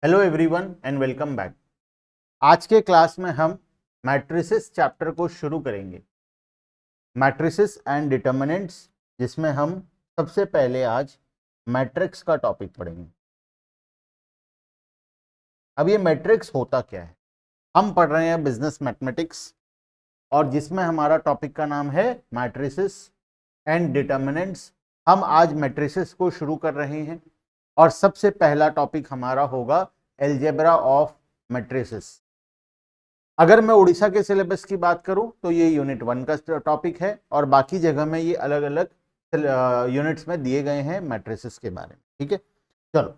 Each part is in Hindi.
Hello everyone and welcome back. आज के क्लास में हम मैट्रिसेस चैप्टर को शुरू करेंगे, मैट्रिसेस एंड डिटर्मिनेंट्स, जिसमें हम सबसे पहले आज मैट्रिक्स का टॉपिक पढ़ेंगे। अब ये मैट्रिक्स होता क्या है? हम पढ़ रहे हैं बिजनेस मैथमेटिक्स और जिसमें हमारा टॉपिक का नाम है मैट्रिसेस एंड डिटर्मिनेंट्स। हम आज मैट्रिसेस को शुरू कर रहे हैं और सबसे पहला टॉपिक हमारा होगा अलजेब्रा ऑफ मैट्रिसेस। अगर मैं उड़ीसा के सिलेबस की बात करूं तो ये यूनिट 1 का टॉपिक है और बाकी जगह में ये अलग अलग यूनिट्स में दिए गए हैं मैट्रिसेस के बारे में। ठीक है, चलो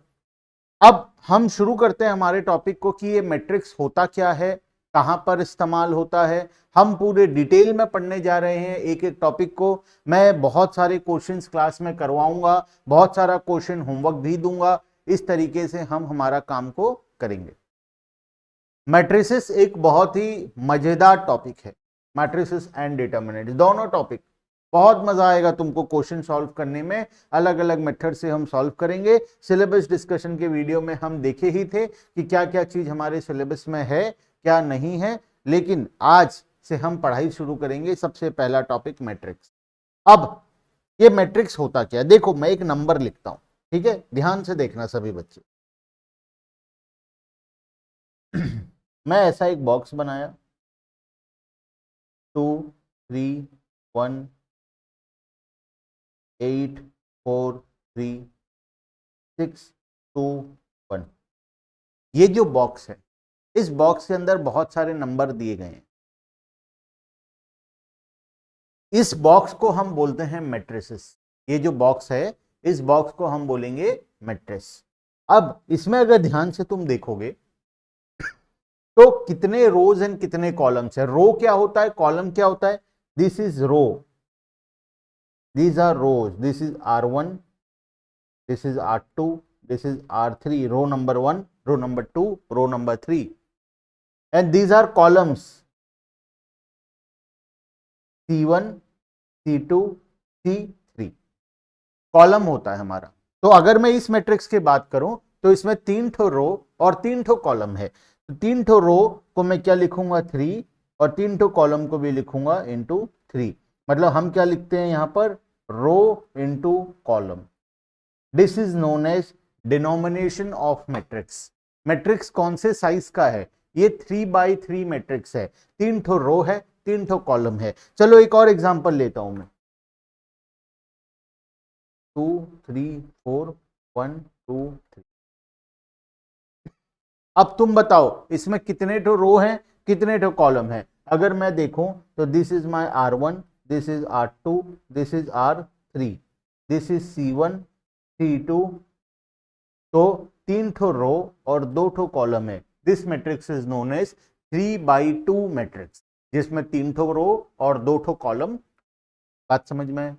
अब हम शुरू करते हैं हमारे टॉपिक को कि ये मैट्रिक्स होता क्या है, कहां पर इस्तेमाल होता है। हम पूरे डिटेल में पढ़ने जा रहे हैं एक एक टॉपिक को। मैं बहुत सारे क्वेश्चंस क्लास में करवाऊंगा, बहुत सारा क्वेश्चन होमवर्क भी दूंगा। इस तरीके से हम हमारा काम को करेंगे। मैट्रिसेस एक बहुत ही मजेदार टॉपिक है, मैट्रिसेस एंड डिटर्मिनेंट दोनों टॉपिक। बहुत मजा आएगा तुमको क्वेश्चन सॉल्व करने में। अलग अलग मेथड से हम सॉल्व करेंगे। सिलेबस डिस्कशन के वीडियो में हम देखे ही थे कि क्या क्या चीज हमारे सिलेबस में है, क्या नहीं है, लेकिन आज से हम पढ़ाई शुरू करेंगे। सबसे पहला टॉपिक मैट्रिक्स। अब ये मैट्रिक्स होता क्या है? देखो, मैं एक नंबर लिखता हूं, ठीक है, ध्यान से देखना सभी बच्चे। मैं ऐसा एक बॉक्स बनाया, 2 3 1 8 4 3 6 2 1। ये जो बॉक्स है, इस बॉक्स के अंदर बहुत सारे नंबर दिए गए हैं। इस बॉक्स को हम बोलते हैं मैट्रिसेस। ये जो बॉक्स है, इस बॉक्स को हम बोलेंगे मैट्रिक्स। अब इसमें अगर ध्यान से तुम देखोगे तो कितने रोज एंड कितने कॉलम्स है। रो क्या होता है, कॉलम क्या होता है? This is row, these are rows. This is R1, this is R2, this is R3, row number 1, row number 2, row number 3, and these are columns, C1, C2, C3। Column होता है हमारा। तो अगर मैं इस मैट्रिक्स की बात करूं तो इसमें 3 ठो रो और 3 ठो कॉलम है। तो 3 ठो रो को मैं क्या लिखूंगा? 3, और 3 ठो कॉलम को भी लिखूंगा इंटू 3। मतलब हम क्या लिखते हैं यहां पर? Row into column. This is known as denomination of matrix. Matrix कौन से साइज का है? ये 3x3 मैट्रिक्स है। 3 ठो रो है, 3 ठो कॉलम है। चलो एक और एग्जांपल लेता हूं मैं। 2 3 4 1 2 3। अब तुम बताओ इसमें कितने ठो रो हैं, कितने ठो कॉलम है? अगर मैं देखूं तो this is my R1, this is R2, this is R3, this is C1, C2। तो 3 ठो रो और 2 ठो कॉलम है। This matrix is known as 3x2 matrix, जिसमें 3 ठो रो और 2 ठो कॉलम। बात समझ में है?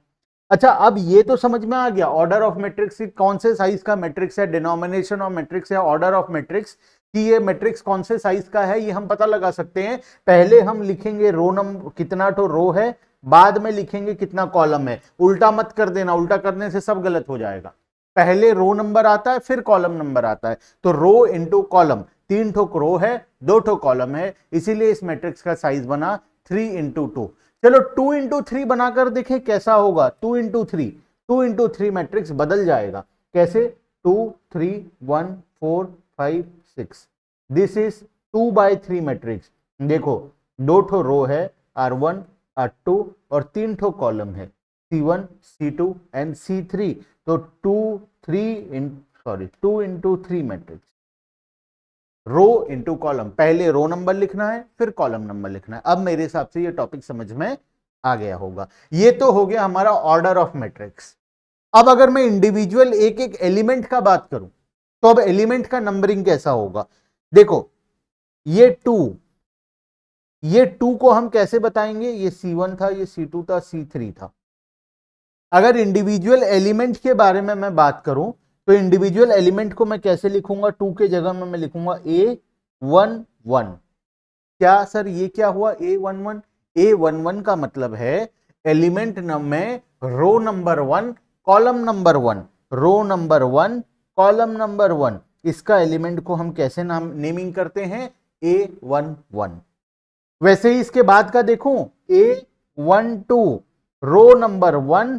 अच्छा, अब ये तो समझ में आ गया ऑर्डर ऑफ मैट्रिक्स कौन से साइज का मैट्रिक्स है, डिनोमिनेशन ऑफ मैट्रिक्स है, ऑर्डर ऑफ मैट्रिक्स कि ये मैट्रिक्स कौन से साइज का है, ये हम पता लगा सकते हैं। पहले हम लिखेंगे रो नंबर, कितना तो रो है, बाद में लिखेंगे कितना कॉलम है। उल्टा मत कर देना, उल्टा करने से सब गलत हो जाएगा। पहले रो नंबर आता है, फिर कॉलम नंबर आता है। तो रो इंटू कॉलम, 3 ठो रो है, 2 ठो कॉलम है, इसीलिए इस मैट्रिक्स का साइज बना 3x2। चलो 2x3 बनाकर देखें कैसा होगा। 2x3, 2x3 मैट्रिक्स बदल जाएगा। कैसे? 2 3 1 4 5 6। This is 2x3 matrix. देखो, 2 ठो रो है, R1 R2, और 3 ठो कॉलम है, C1 C2 एंड C3। तो 2x3 मैट्रिक्स, रो इंटू कॉलम। पहले रो नंबर लिखना है, फिर कॉलम नंबर लिखना है। अब मेरे हिसाब से ये टॉपिक समझ में आ गया होगा। ये तो हो गया हमारा ऑर्डर ऑफ मैट्रिक्स। अब अगर मैं इंडिविजुअल एक एक एलिमेंट का बात करूं तो अब एलिमेंट का नंबरिंग कैसा होगा? देखो, ये 2 को हम कैसे बताएंगे? ये C1 था, ये C2 था, C3 था। अगर इंडिविजुअल एलिमेंट के बारे में मैं बात करूं तो इंडिविजुअल एलिमेंट को मैं कैसे लिखूंगा? 2 के जगह में मैं लिखूंगा A11। क्या सर ये क्या हुआ A11? A11 का मतलब है एलिमेंट में row number 1 column number 1, row number 1 column number 1। इसका एलिमेंट को हम कैसे नाम नेमिंग करते हैं, A11। वैसे ही इसके बाद का देखूं, A12 row number 1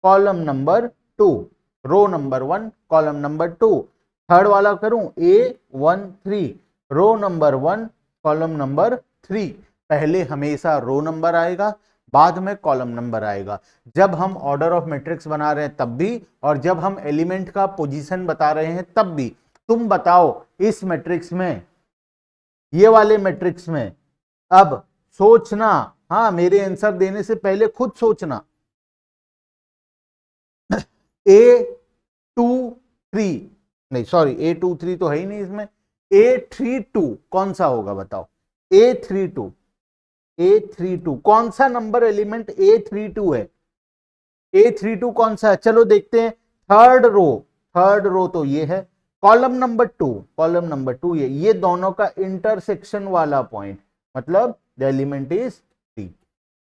column number 2, row number 1 column number 2। Third वाला करूं, A13 रो नंबर 1 कॉलम नंबर 3। पहले हमेशा रो नंबर आएगा, बाद में कॉलम नंबर आएगा, जब हम ऑर्डर ऑफ मैट्रिक्स बना रहे हैं तब भी, और जब हम एलिमेंट का पोजीशन बता रहे हैं तब भी। तुम बताओ इस मैट्रिक्स में, ये वाले मैट्रिक्स में, अब सोचना, हाँ मेरे आंसर देने से पहले खुद सोचना। A23 नहीं, सॉरी A23 तो है ही नहीं इसमें, A32 कौन सा होगा बताओ, A32 कौन सा नंबर एलिमेंट A32 है, A32 कौन सा है, चलो देखते हैं। थर्ड रो तो ये है, कॉलम नंबर टू ये दोनों का इंटरसेक्शन वाला पॉइंट, मतलब द एलिमेंट इज 3।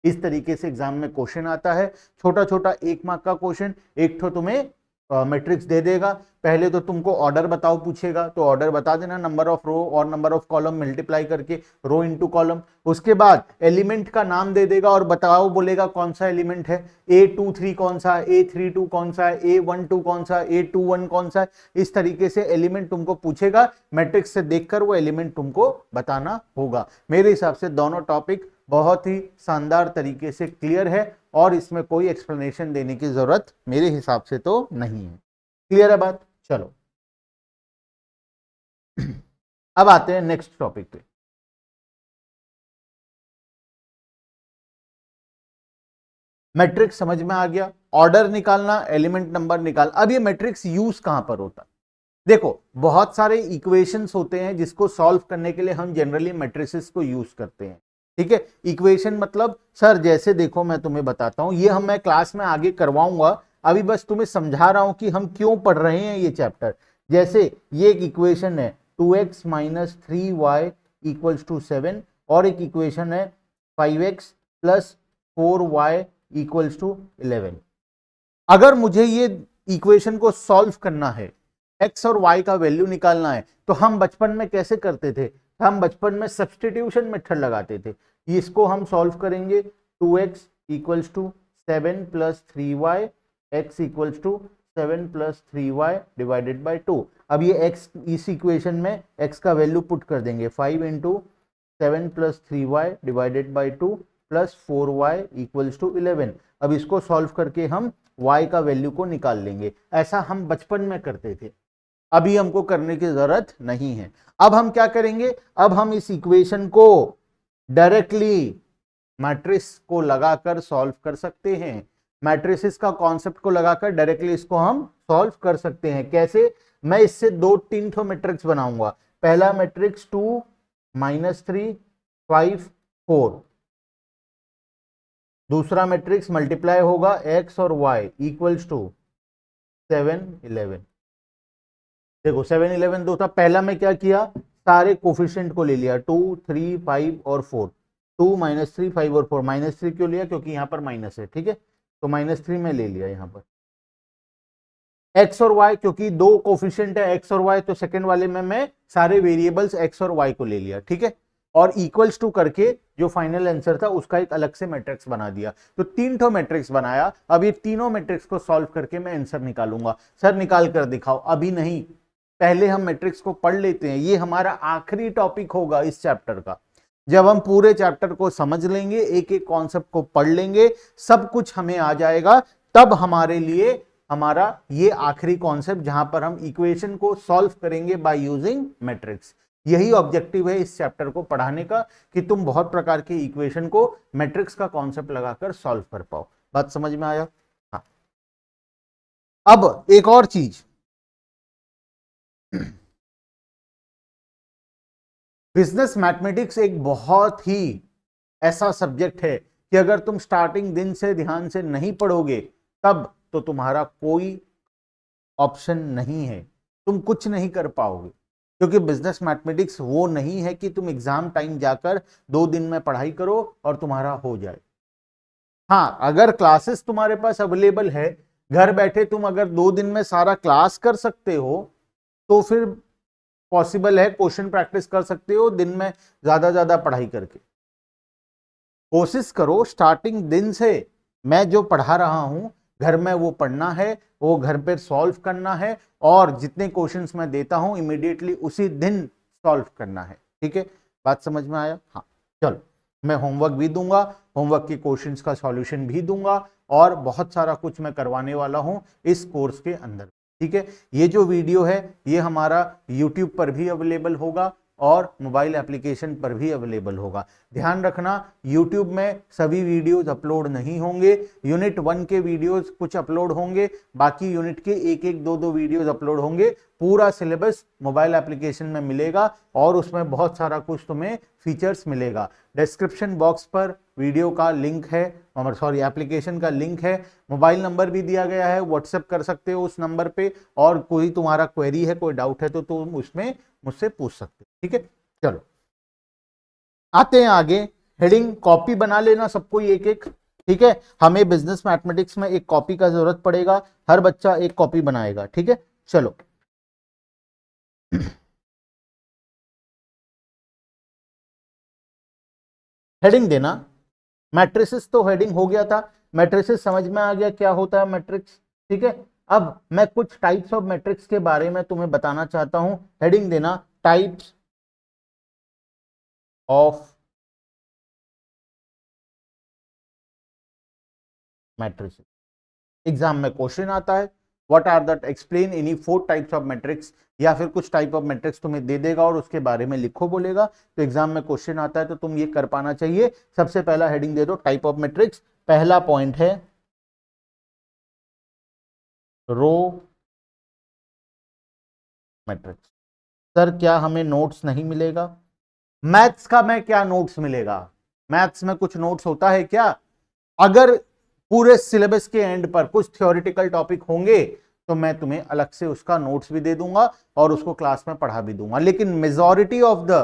इस तरीके से एग्जाम में क्वेश्चन आता है, छोटा छोटा 1 मार्क का क्वेश्चन। एक तो तुम्हें मैट्रिक्स दे देगा, पहले तो तुमको ऑर्डर बताओ पूछेगा, तो ऑर्डर बता देना, नंबर ऑफ रो और नंबर ऑफ कॉलम मल्टीप्लाई करके, रो इनटू कॉलम। उसके बाद एलिमेंट का नाम दे देगा और बताओ बोलेगा कौन सा एलिमेंट है, A23 कौन सा है, A32 कौन सा है, A12 कौन सा है, A21 कौन सा है। इस तरीके से एलिमेंट तुमको पूछेगा, मैट्रिक्स से देखकर वो एलिमेंट तुमको बताना होगा। मेरे हिसाब से दोनों टॉपिक बहुत ही शानदार तरीके से क्लियर है, और इसमें कोई एक्सप्लेनेशन देने की जरूरत मेरे हिसाब से तो नहीं है। क्लियर है बात? चलो अब आते हैं नेक्स्ट टॉपिक पे। मैट्रिक्स समझ में आ गया, ऑर्डर निकालना, एलिमेंट नंबर निकाल। अब ये मैट्रिक्स यूज कहां पर होता है? देखो बहुत सारे इक्वेशंस होते हैं जिसको सॉल्व करने के लिए हम जनरली मैट्रिसेस को यूज करते हैं। ठीक है, इक्वेशन मतलब सर जैसे देखो मैं तुम्हें बताता हूं, ये मैं क्लास में आगे करवाऊंगा, अभी बस तुम्हें समझा रहा हूं कि हम क्यों पढ़ रहे हैं ये चैप्टर। जैसे ये एक इक्वेशन है 2x minus 3y equals to 7, और एक इक्वेशन है 5x plus 4y equals to 11। अगर मुझे ये इक्वेशन को सॉल्व करना है, x और y का वैल्यू निकालना है, तो हम बचपन में कैसे करते थे? हम बचपन में सब्सटीट्यूशन मेथड लगाते थे। इसको हम सॉल्व करेंगे, 2x equals to 7 plus 3y, x equals to 7 plus 3y divided by 2। अब ये x इस इक्वेशन में x का वैल्यू पुट कर देंगे, 5 into 7 plus 3y divided by 2 plus 4y equals to 11। अब इसको सॉल्व करके हम y का वैल्यू को निकाल लेंगे। ऐसा हम बचपन में करते थे, अभी हमको करने की जरूरत नहीं है। अब हम क्या करेंगे, अब हम इस इक्वेशन को डायरेक्टली मैट्रिक्स को लगाकर सॉल्व कर सकते हैं। मैट्रिसेस का कॉन्सेप्ट को लगाकर डायरेक्टली इसको हम सॉल्व कर सकते हैं। कैसे? मैं इससे 2-3 ठो मैट्रिक्स बनाऊंगा। पहला मैट्रिक्स 2 माइनस 3 5 4, दूसरा मैट्रिक्स मल्टीप्लाई होगा x और y इक्वल्स टू 7 11। देखो 7 11 दो था, पहला में क्या किया, सारे कोफिशिएंट को ले लिया, 2 3 5 और 4। 2 माइनस 3 5 और 4, माइनस 3 क्यों लिया? क्योंकि यहां पर माइनस है। ठीक है, तो -3 में ले लिया यहां पर। x और y, क्योंकि दो कोफिशिएंट है x और y, तो सेकंड वाले में मैं सारे वेरिएबल्स x और y को ले लिया। ठीक है, और इक्वल्स टू करके जो फाइनल आंसर था उसका एक अलग से मैट्रिक्स बना दिया। तो 3 ठो मैट्रिक्स बनाया। अब ये तीनों मैट्रिक्स को सॉल्व करके मैं आंसर निकालूंगा। सर निकाल कर दिखाओ, अभी नहीं, पहले हम मैट्रिक्स को पढ़ लेते हैं। ये हमारा आखिरी टॉपिक होगा इस चैप्टर का। जब हम पूरे चैप्टर को समझ लेंगे, एक एक कॉन्सेप्ट को पढ़ लेंगे, सब कुछ हमें आ जाएगा, तब हमारे लिए हमारा ये आखिरी कॉन्सेप्ट जहां पर हम इक्वेशन को सॉल्व करेंगे बाय यूजिंग मैट्रिक्स। यही ऑब्जेक्टिव है इस चैप्टर को पढ़ाने का, कि तुम बहुत प्रकार के इक्वेशन को मैट्रिक्स का कॉन्सेप्ट लगाकर सॉल्व कर पाओ। बात समझ में आया? हाँ। अब एक और चीज, बिजनेस मैथमेटिक्स एक बहुत ही ऐसा सब्जेक्ट है कि अगर तुम स्टार्टिंग दिन से ध्यान से नहीं पढ़ोगे, तब तो तुम्हारा कोई ऑप्शन नहीं है, तुम कुछ नहीं कर पाओगे। क्योंकि बिजनेस मैथमेटिक्स वो नहीं है कि तुम एग्जाम टाइम जाकर 2 दिन में पढ़ाई करो और तुम्हारा हो जाए। हाँ, अगर क्लासेस तुम्हारे पास अवेलेबल है, घर बैठे तुम अगर 2 दिन में सारा क्लास कर सकते हो, तो फिर पॉसिबल है, क्वेश्चन प्रैक्टिस कर सकते हो दिन में ज्यादा पढ़ाई करके। कोशिश करो स्टार्टिंग दिन से मैं जो पढ़ा रहा हूं घर में वो पढ़ना है, वो घर पे सॉल्व करना है, और जितने क्वेश्चंस मैं देता हूं इमीडिएटली उसी दिन सॉल्व करना है। ठीक है, बात समझ में आया? हाँ, चलो मैं होमवर्क भी दूंगा, होमवर्क के क्वेश्चंस का सॉल्यूशन भी दूंगा, और बहुत सारा कुछ मैं करवाने वाला हूं इस कोर्स के अंदर। ठीक है, ये जो वीडियो है ये हमारा यूट्यूब पर भी अवेलेबल होगा और मोबाइल एप्लीकेशन पर भी अवेलेबल होगा। ध्यान रखना, YouTube में सभी वीडियोस अपलोड नहीं होंगे, यूनिट 1 के वीडियोस कुछ अपलोड होंगे, बाकी यूनिट के एक एक दो वीडियोस अपलोड होंगे। पूरा सिलेबस मोबाइल एप्लीकेशन में मिलेगा और उसमें बहुत सारा कुछ तुम्हें फीचर्स मिलेगा। डिस्क्रिप्शन बॉक्स पर वीडियो का लिंक है, सॉरी एप्लीकेशन का लिंक है, मोबाइल नंबर भी दिया गया है, व्हाट्सएप कर सकते हो उस नंबर पे, और कोई तुम्हारा क्वेरी है, कोई डाउट है तो तुम उसमें मुझसे पूछ सकते हो। ठीक है, चलो आते हैं आगे। हेडिंग कॉपी बना लेना सबको एक एक। ठीक है, हमें बिजनेस मैथमेटिक्स में एक कॉपी का जरूरत पड़ेगा, हर बच्चा एक कॉपी बनाएगा। ठीक है, चलो हेडिंग देना। मैट्रिसेस तो हेडिंग हो गया था, मैट्रिसेस समझ में आ गया क्या होता है मैट्रिक्स। ठीक है, अब मैं कुछ टाइप्स ऑफ मैट्रिक्स के बारे में तुम्हें बताना चाहता हूं। हेडिंग देना टाइप्स ऑफ मैट्रिसेस। एग्जाम में क्वेश्चन आता है, what are the explain any 4 types of matrix, या फिर कुछ टाइप ऑफ मैट्रिक्स तुम्हें दे देगा और उसके बारे में लिखो बोलेगा, तो एग्जाम में क्वेश्चन आता है तो तुम ये कर पाना चाहिए। सबसे पहला हेडिंग दे दो टाइप ऑफ मैट्रिक्स। पहला पॉइंट है रो मैट्रिक्स। सर क्या हमें नोट्स नहीं मिलेगा? मैथ्स का में क्या नोट्स मिलेगा? मैथ्स में कुछ नोट्स होता है क्या? अगर पूरे सिलेबस के एंड पर कुछ थ्योरेटिकल टॉपिक होंगे तो मैं तुम्हें अलग से उसका नोट्स भी दे दूंगा और उसको क्लास में पढ़ा भी दूंगा, लेकिन मेजॉरिटी ऑफ द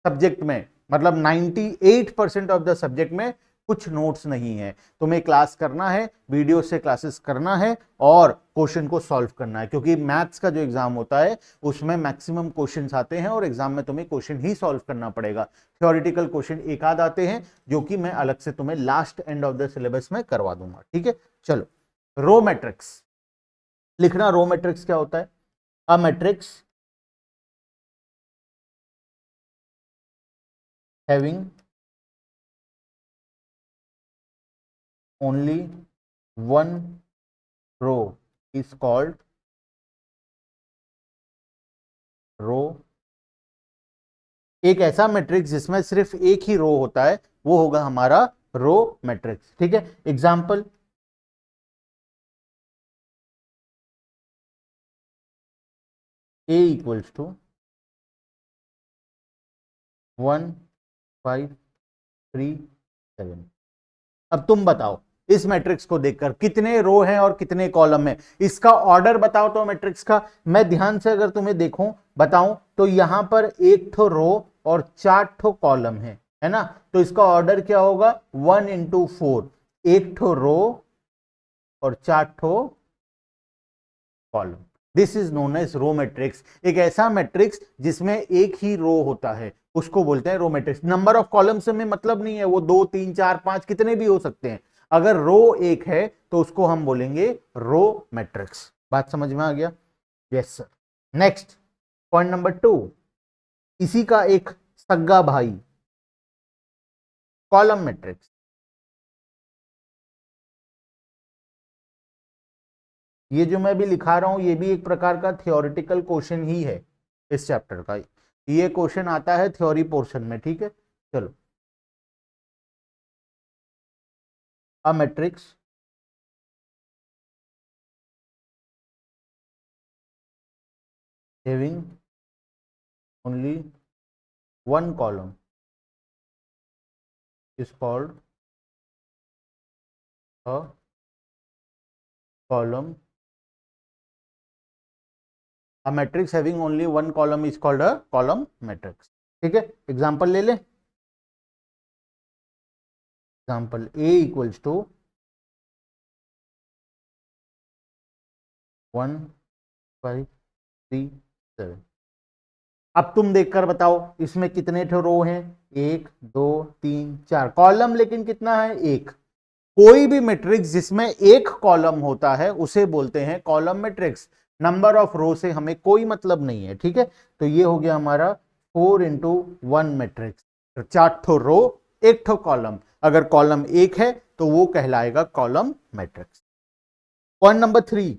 सब्जेक्ट में, मतलब 98% ऑफ द सब्जेक्ट में कुछ नोट्स नहीं है। तुम्हें क्लास करना है, वीडियो से क्लासेस करना है और क्वेश्चन को सॉल्व करना है, क्योंकि मैथ्स का जो एग्जाम होता है उसमें मैक्सिमम क्वेश्चंस आते हैं और एग्जाम में तुम्हें क्वेश्चन ही सॉल्व करना पड़ेगा। थ्योरेटिकल क्वेश्चन एक आध आते हैं जो कि मैं अलग से तुम्हें last end of the syllabus में करवा दूंगा। ठीक है, चलो रो मैट्रिक्स लिखना। रो मैट्रिक्स क्या होता है? A matrix having only one row is called रो। एक ऐसा मैट्रिक्स जिसमें सिर्फ एक ही रो होता है वो होगा हमारा रो मैट्रिक्स। ठीक है, एग्जांपल ए इक्वल्स टू 1 5 3 7। अब तुम बताओ इस मैट्रिक्स को देखकर कितने रो हैं और कितने कॉलम हैं, इसका ऑर्डर बताओ तो मैट्रिक्स का। मैं ध्यान से अगर तुम्हें देखूं बताऊं तो यहां पर एक ठो रो और 4 ठो कॉलम है ना, तो इसका ऑर्डर क्या होगा? 1 into 4, एक ठो रो और 4 ठो column. This is known as row matrix. एक ऐसा मैट्रिक्स जिसमें एक ही रो होता है उसको बोलते हैं row matrix. Number of column से में मतलब नहीं है, वो 2 3 4 5 कितने भी हो सकते हैं। अगर रो एक है तो उसको हम बोलेंगे रो मैट्रिक्स। बात समझ में आ गया? Yes sir. Next point number 2, इसी का एक सग्गा भाई कॉलम मैट्रिक्स। ये जो मैं भी लिखा रहा हूं ये भी एक प्रकार का थियोरिटिकल क्वेश्चन ही है इस चैप्टर का। ये क्वेश्चन आता है थ्योरी पोर्शन में। ठीक है, चलो a matrix having only one column is called a column. A matrix having only one column is called a column matrix. ठीक है, एग्जांपल ले लें। Example A equals to 1 5 3 7। अब तुम देखकर बताओ इसमें कितने ठो रो हैं, 1 2 3 4, कॉलम लेकिन कितना है, 1। कोई भी मैट्रिक्स जिसमें एक कॉलम होता है उसे बोलते हैं कॉलम मैट्रिक्स। नंबर ऑफ रो से हमें कोई मतलब नहीं है, ठीक है। तो ये हो गया हमारा 4x1 मैट्रिक्स, 4 ठो रो 1 ठो कॉलम। अगर कॉलम 1 है तो वो कहलाएगा column matrix. Point number 3,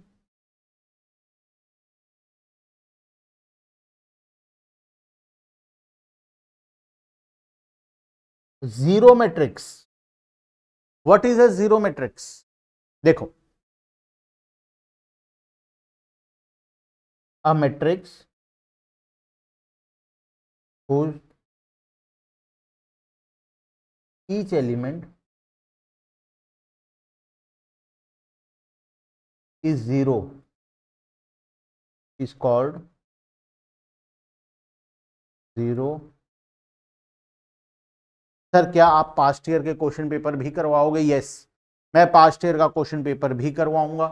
zero matrix. What is a zero matrix? देखो, a matrix whose each element is zero is called zero. Sir क्या आप पास्ट ईयर के क्वेश्चन पेपर भी करवाओगे? यस, मैं पास्ट ईयर का क्वेश्चन पेपर भी करवाऊंगा।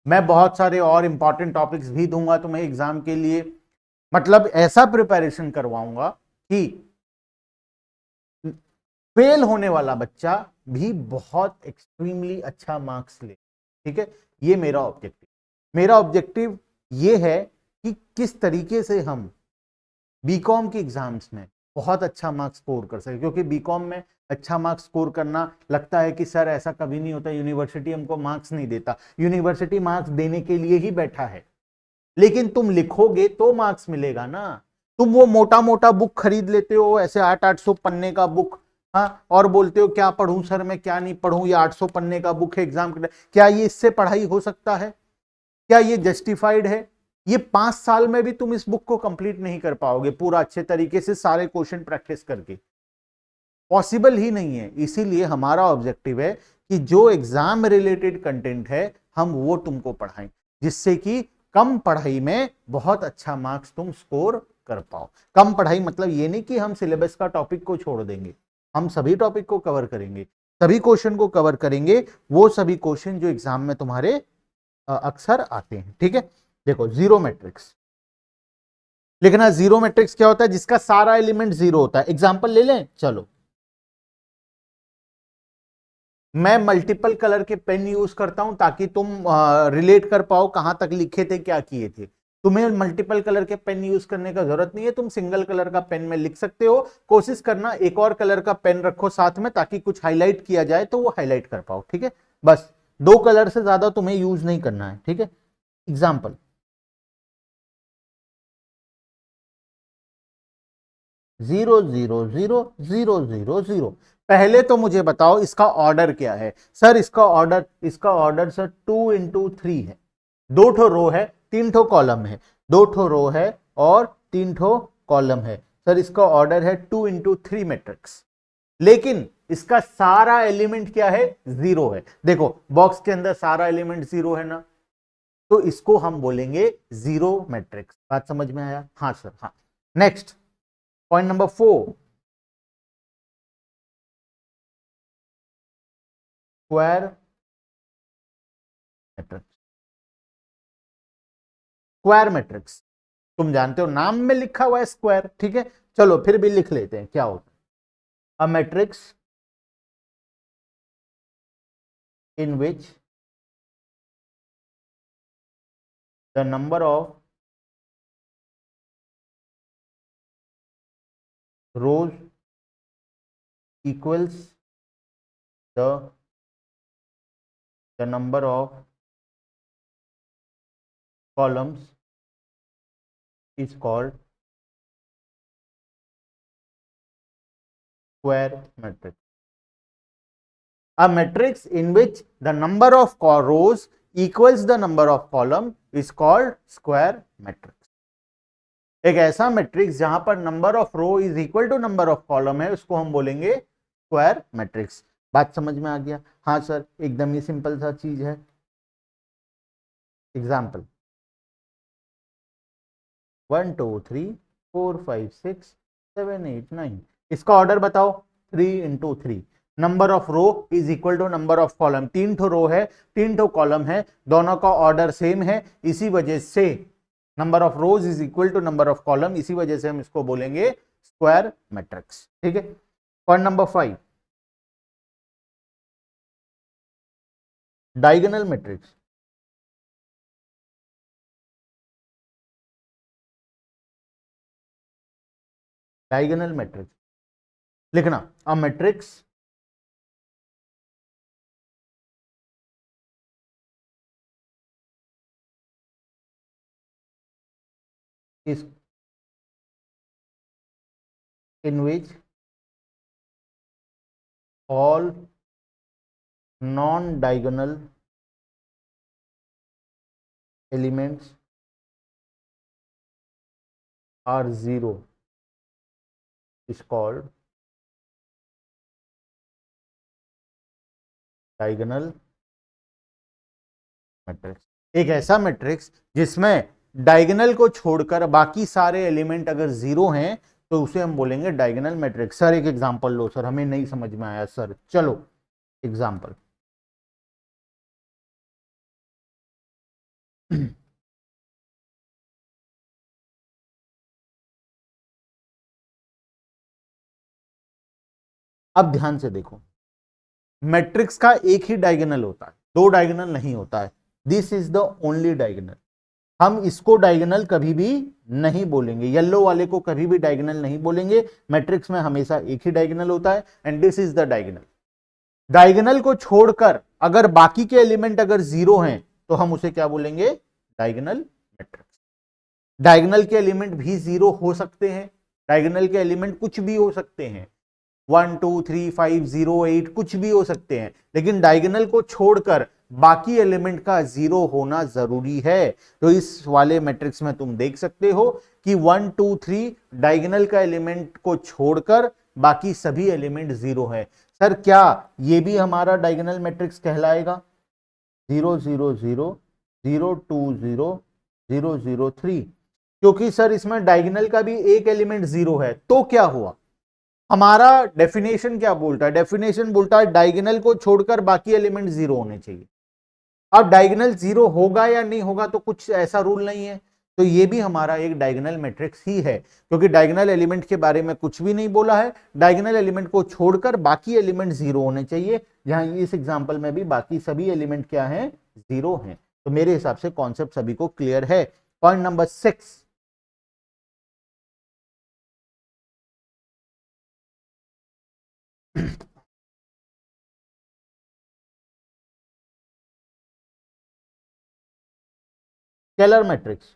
मैं बहुत सारे और इंपॉर्टेंट टॉपिक्स भी दूंगा तुम्हें एग्जाम के लिए। मतलब ऐसा प्रिपरेशन करवाऊंगा कि फेल होने वाला बच्चा भी बहुत एक्सट्रीमली अच्छा मार्क्स ले, ठीक है। ये मेरा ऑब्जेक्टिव ये है कि किस तरीके से हम बीकॉम के एग्जाम्स में बहुत अच्छा मार्क्स स्कोर कर सके, क्योंकि बीकॉम में अच्छा मार्क्स स्कोर करना, लगता है कि सर ऐसा कभी नहीं होता, यूनिवर्सिटी हमको मार्क्स नहीं देता। यूनिवर्सिटी मार्क्स देने के लिए ही बैठा है, लेकिन तुम लिखोगे तो मार्क्स मिलेगा ना। तुम वो मोटा मोटा बुक खरीद लेते हो, ऐसे 800 पन्ने का बुक, हाँ, और बोलते हो क्या पढ़ूं सर मैं, क्या नहीं पढ़ूं, ये 800 पन्ने का बुक है एग्जाम के लिए, क्या ये इससे पढ़ाई हो सकता है? क्या ये जस्टिफाइड है? ये 5 साल में भी तुम इस बुक को कंप्लीट नहीं कर पाओगे पूरा अच्छे तरीके से सारे क्वेश्चन प्रैक्टिस करके, पॉसिबल ही नहीं है। इसीलिए हमारा ऑब्जेक्टिव है कि जो एग्जाम रिलेटेड कंटेंट है हम वो तुमको पढ़ाएं, जिससे कि कम पढ़ाई में बहुत अच्छा मार्क्स तुम स्कोर कर पाओ। कम पढ़ाई मतलब ये नहीं कि हम सिलेबस का टॉपिक को छोड़ देंगे, हम सभी टॉपिक को कवर करेंगे, सभी क्वेश्चन को कवर करेंगे, वो सभी क्वेश्चन जो एग्जाम में तुम्हारे अक्सर आते हैं, ठीक है। देखो, जीरो मैट्रिक्स लिखना। जीरो मैट्रिक्स क्या होता है? जिसका सारा एलिमेंट जीरो होता है। एग्जांपल ले लें, चलो। मैं मल्टीपल कलर के पेन यूज करता हूं ताकि तुम रिलेट कर पाओ कहां तक लिखे थे, क्या किए थे। तुम्हें मल्टीपल कलर के पेन यूज करने का जरूरत नहीं है, तुम सिंगल कलर का पेन में लिख सकते हो। कोशिश करना एक और कलर का पेन रखो साथ में, ताकि कुछ हाईलाइट किया जाए तो वो हाईलाइट कर पाओ, ठीक है। बस 2 कलर से ज्यादा तुम्हें यूज नहीं करना है, ठीक है। एग्जाम्पल, 0 0 0 0 0 0। पहले तो मुझे बताओ इसका ऑर्डर क्या है? सर इसका ऑर्डर सर 2 into 3 है। 2 ठो रो है, 3 ठो कॉलम है, 2 ठो रो है और 3 ठो कॉलम है। सर इसका ऑर्डर है 2 into 3 मैट्रिक्स। लेकिन इसका सारा एलिमेंट क्या है? जीरो है। देखो बॉक्स के अंदर सारा एलिमेंट जीरो है ना, तो इसको हम बोलेंगे जीरो मैट्रिक्स। बात समझ में आया? हाँ सर, हाँ। Next, point number 4, square matrix. Square matrix तुम जानते हो, नाम में लिखा हुआ है स्क्वायर, ठीक है। चलो फिर भी लिख लेते हैं क्या होता है। A matrix in which the number of rose equals the number of columns is called square matrix. A matrix in which the number of rows equals the number of column is called square matrix. एक ऐसा मैट्रिक्स जहां पर number of row is equal to number of column है, उसको हम बोलेंगे स्क्वायर मैट्रिक्स। बात समझ में आ गया? हाँ सर, एकदम ही सिंपल सा चीज है। एग्जाम्पल, 1 2 3 4 5 6 7 8 9। इसका ऑर्डर बताओ। 3 into 3। Number of row is equal to number of column. 3 ठो रो है, 3 ठो कॉलम है, दोनों का ऑर्डर सेम है, इसी वजह से number of rows is equal to number of column, इसी वजह से हम इसको बोलेंगे स्क्वायर मैट्रिक्स। ठीक है, point number 5, diagonal matrix. Diagonal matrix लिखना, a matrix is in which all non-diagonal elements are zero is called diagonal matrix. एक ऐसा मैट्रिक्स जिसमें डायगोनल को छोड़कर बाकी सारे एलिमेंट अगर जीरो हैं तो उसे हम बोलेंगे डायगोनल मैट्रिक्स। सर एक एग्जांपल लो, सर हमें नहीं समझ में आया सर। चलो एग्जांपल, अब ध्यान से देखो, मैट्रिक्स का एक ही डायगोनल होता है, दो डायगोनल नहीं होता है। This is the only diagonal. हम इसको डायगोनल कभी भी नहीं बोलेंगे, येलो वाले को कभी भी डायगोनल नहीं बोलेंगे। मैट्रिक्स में हमेशा एक ही डायगोनल होता है and this is the diagonal. Diagonal को छोड़कर अगर बाकी के एलिमेंट अगर जीरो हैं तो हम उसे क्या बोलेंगे? Diagonal matrix. डायगोनल के एलिमेंट भी जीरो हो सकते हैं, डायगोनल के एलिमेंट कुछ भी हो सकते हैं, 1 2 3 5 0 8 कुछ भी हो सकते हैं, लेकिन डायगोनल को छोड़कर बाकी एलिमेंट का जीरो होना जरूरी है। तो इस वाले मैट्रिक्स में तुम देख सकते हो कि 1 2 3 डायगोनल का एलिमेंट को छोड़कर बाकी सभी एलिमेंट जीरो है। सर क्या ये भी हमारा डायगोनल मैट्रिक्स कहलाएगा? 0 0 0 0 2 0 0 0 3, क्योंकि सर इसमें डायगोनल का भी एक एलिमेंट जीरो है। तो क्या हुआ? हमारा डेफिनेशन क्या बोलता है? डेफिनेशन बोलता है डायगोनल को छोड़कर बाकी एलिमेंट जीरो होने चाहिए। अब डायगोनल जीरो होगा या नहीं होगा तो कुछ ऐसा रूल नहीं है, तो ये भी हमारा एक डायगोनल मैट्रिक्स ही है, क्योंकि डायगोनल एलिमेंट के बारे में कुछ भी नहीं बोला है। डायगोनल एलिमेंट को छोड़कर बाकी एलिमेंट जीरो होने चाहिए, जहां इस एग्जांपल में भी बाकी सभी एलिमेंट क्या हैं? जीरो हैं। तो मेरे हिसाब से कॉन्सेप्ट सभी को क्लियर है। Point number 6, scalar matrix.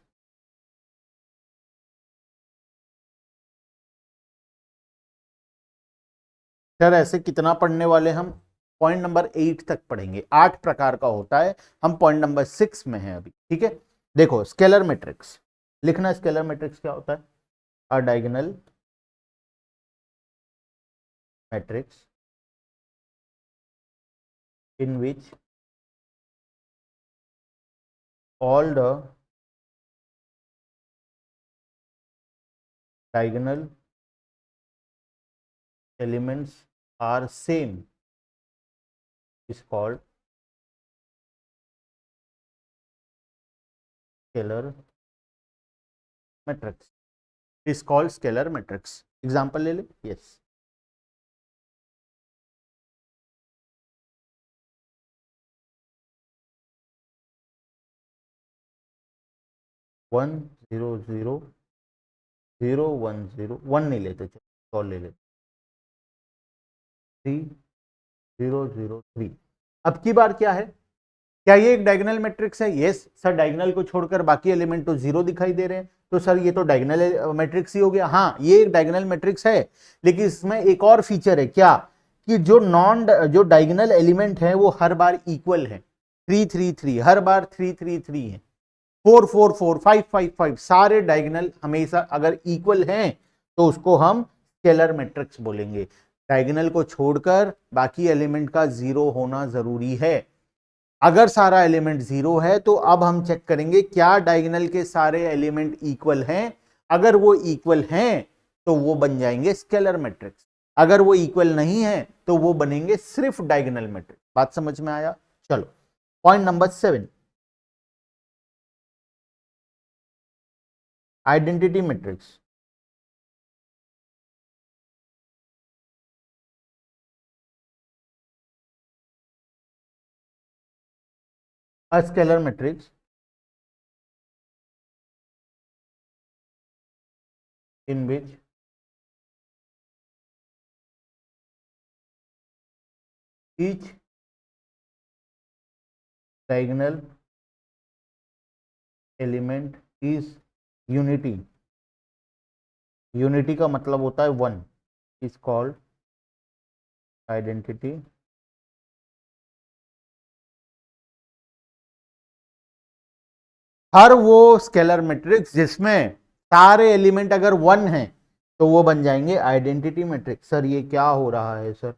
Sir ऐसे कितना पढ़ने वाले हम? पॉइंट नंबर 8 तक पढ़ेंगे, 8 प्रकार का होता है, हम पॉइंट नंबर 6 में हैं अभी। ठीक है, देखो स्केलर मैट्रिक्स लिखना। स्केलर मैट्रिक्स क्या होता है? अ diagonal matrix in which all the diagonal elements are same is called scalar matrix, is called scalar matrix। Example ले ले। यस, 1 0 0 0 1 0 1 नहीं लेते, चलो 100 ले लेते, 3 0 0 3। अब की बार क्या है? क्या ये एक डायगोनल मैट्रिक्स है? यस सर, डायगोनल को छोड़कर बाकी एलिमेंट तो जीरो दिखाई दे रहे हैं, तो सर ये तो डायगोनल मैट्रिक्स ही हो गया। हाँ ये एक डायगोनल मैट्रिक्स है, लेकिन इसमें एक और फीचर है। क्या? कि जो डायगोनल एलिमेंट है वो हर बार इक्वल है। 3 3 3 हर बार 3 3 3 है, 4 4 4 5 5 5 सारे डायगोनल हमेशा अगर इक्वल हैं तो उसको हम स्केलर मैट्रिक्स बोलेंगे। डायगोनल को छोड़कर बाकी एलिमेंट का जीरो होना जरूरी है। अगर सारा एलिमेंट जीरो है तो अब हम चेक करेंगे क्या डायगोनल के सारे एलिमेंट इक्वल हैं। अगर वो इक्वल हैं तो वो बन जाएंगे स्केलर मैट्रिक्स, अगर वो इक्वल नहीं है तो वो बनेंगे सिर्फ डायगोनल मैट्रिक्स। बात समझ में आया? चलो point number 7, identity matrix, a scalar matrix in which each diagonal element is unity, unity का मतलब होता है वन, इज कॉल्ड आइडेंटिटी हर वो स्केलर मैट्रिक्स जिसमें सारे एलिमेंट अगर वन हैं तो वो बन जाएंगे आइडेंटिटी मैट्रिक्स। सर ये क्या हो रहा है सर,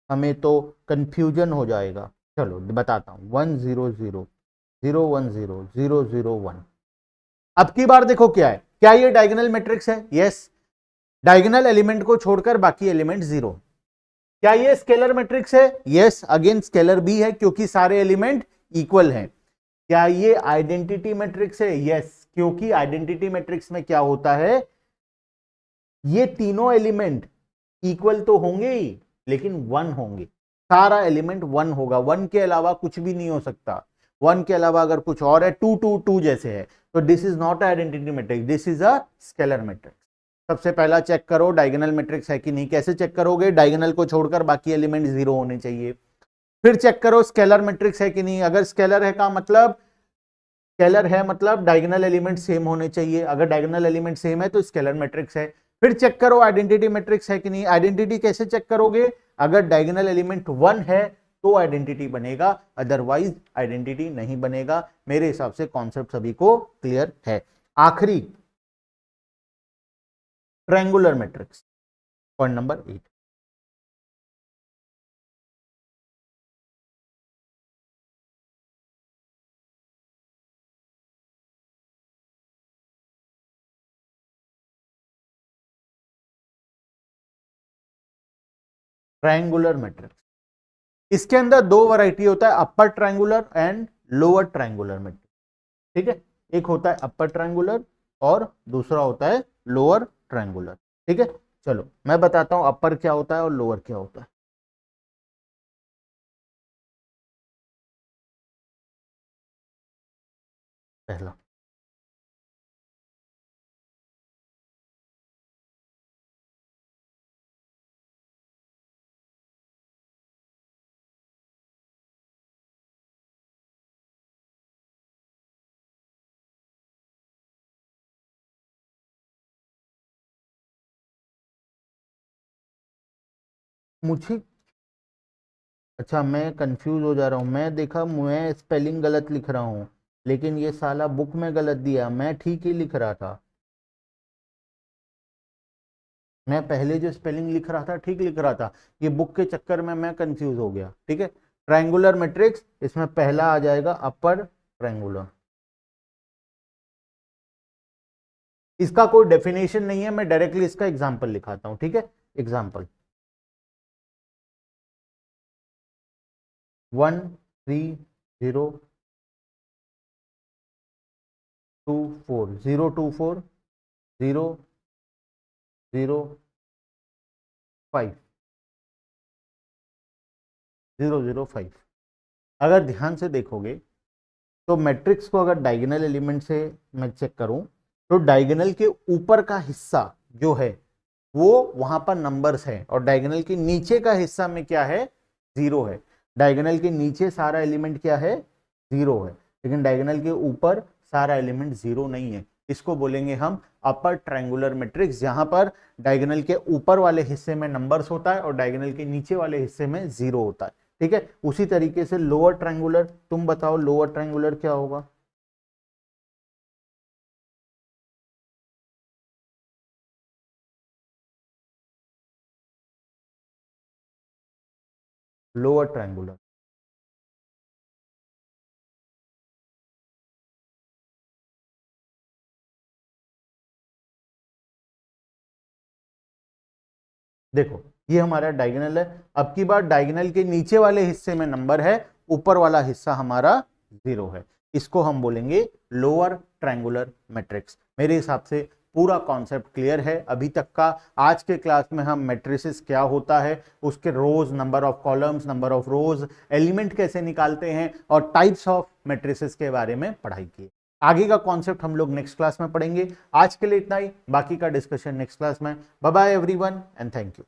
हमें तो कंफ्यूजन हो जाएगा। चलो बताता हूं, 100 010 001। अब की बार देखो क्या है, क्या ये डायगोनल मैट्रिक्स है? यस, डायगोनल एलिमेंट को छोड़कर बाकी एलिमेंट जीरो। क्या ये स्केलर मैट्रिक्स है? यस, अगेन स्केलर भी है क्योंकि सारे एलिमेंट इक्वल हैं। क्या ये आइडेंटिटी मैट्रिक्स है? यस, क्योंकि आइडेंटिटी मैट्रिक्स में क्या होता है, ये तीनों एलिमेंट इक्वल तो होंगे ही लेकिन वन होंगे, सारा एलिमेंट वन होगा, वन के अलावा कुछ भी नहीं हो सकता। वन के अलावा अगर कुछ और है, 2 2 2 जैसे है, तो this is not identity matrix, this is a scalar matrix. सबसे पहला चेक करो डायगोनल मैट्रिक्स है कि नहीं। कैसे चेक करोगे? डायगोनल को छोड़कर बाकी एलिमेंट जीरो होने चाहिए। फिर चेक करो स्केलर मैट्रिक्स है कि नहीं। अगर स्केलर है का मतलब, स्केलर है मतलब डायगोनल एलिमेंट सेम होने चाहिए, अगर डायगोनल एलिमेंट सेम है तो स्केलर मैट्रिक्स है। फिर चेक करो आइडेंटिटी मैट्रिक्स है कि नहीं। आइडेंटिटी कैसे चेक करोगे? अगर डायगोनल एलिमेंट वन है तो आइडेंटिटी बनेगा, अदरवाइज आइडेंटिटी नहीं बनेगा। मेरे हिसाब से कॉन्सेप्ट सभी को क्लियर है। आखिरी, triangular matrix, point number 8। Triangular matrix, इसके अंदर दो वैरायटी होता है, upper triangular and lower triangular matrix. ठीक है, एक होता है अपर ट्रायंगुलर और दूसरा होता है लोअर ट्रायंगुलर। ठीक है, चलो मैं बताता हूं अपर क्या होता है और लोअर क्या होता है। पहला, मुझे, अच्छा मैं कंफ्यूज हो जा रहा हूं। मैं देखा मैं स्पेलिंग गलत लिख रहा हूं, लेकिन ये साला बुक में गलत दिया, मैं ठीक ही लिख रहा था। मैं पहले जो स्पेलिंग लिख रहा था ठीक लिख रहा था, ये बुक के चक्कर में मैं कंफ्यूज हो गया। ठीक है, ट्रायंगुलर मैट्रिक्स, इसमें पहला आ जाएगा अपर ट्रायंगुलर। इसका कोई डेफिनेशन नहीं है, मैं डायरेक्टली इसका एग्जांपल लिखाता हूं। ठीक है, एग्जांपल 1 3 0 2 4 0 2 4 0 0 5 0 0 5। अगर ध्यान से देखोगे तो मैट्रिक्स को अगर डायगोनल एलिमेंट से मैं चेक करूं तो डायगोनल के ऊपर का हिस्सा जो है वो वहां पर नंबर्स है, और डायगोनल के नीचे का हिस्सा में क्या है, जीरो है। डायगोनल के नीचे सारा एलिमेंट क्या है, जीरो है, लेकिन डायगोनल के ऊपर सारा एलिमेंट जीरो नहीं है। इसको बोलेंगे हम अपर ट्रायंगुलर मैट्रिक्स, जहां पर डायगोनल के ऊपर वाले हिस्से में नंबर्स होता है और डायगोनल के नीचे वाले हिस्से में जीरो होता है। ठीक है, उसी तरीके से लोअर ट्रायंगुलर, तुम बताओ लोअर ट्रायंगुलर क्या होगा? लोअर ट्रायंगुलर, देखो ये हमारा डायगोनल है। अब की बार डायगोनल के नीचे वाले हिस्से में नंबर है, ऊपर वाला हिस्सा हमारा जीरो है, इसको हम बोलेंगे लोअर ट्रायंगुलर मैट्रिक्स। मेरे हिसाब से पूरा कॉन्सेप्ट क्लियर है अभी तक का। आज के क्लास में हम मैट्रिसेस क्या होता है, उसके rows, number of columns, number of rows, element कैसे निकालते हैं और टाइप्स ऑफ मैट्रिसेस के बारे में पढ़ाई की। आगे का कॉन्सेप्ट हम लोग नेक्स्ट क्लास में पढ़ेंगे। आज के लिए इतना ही, बाकी का डिस्कशन नेक्स्ट क्लास में। Bye bye everyone and thank you.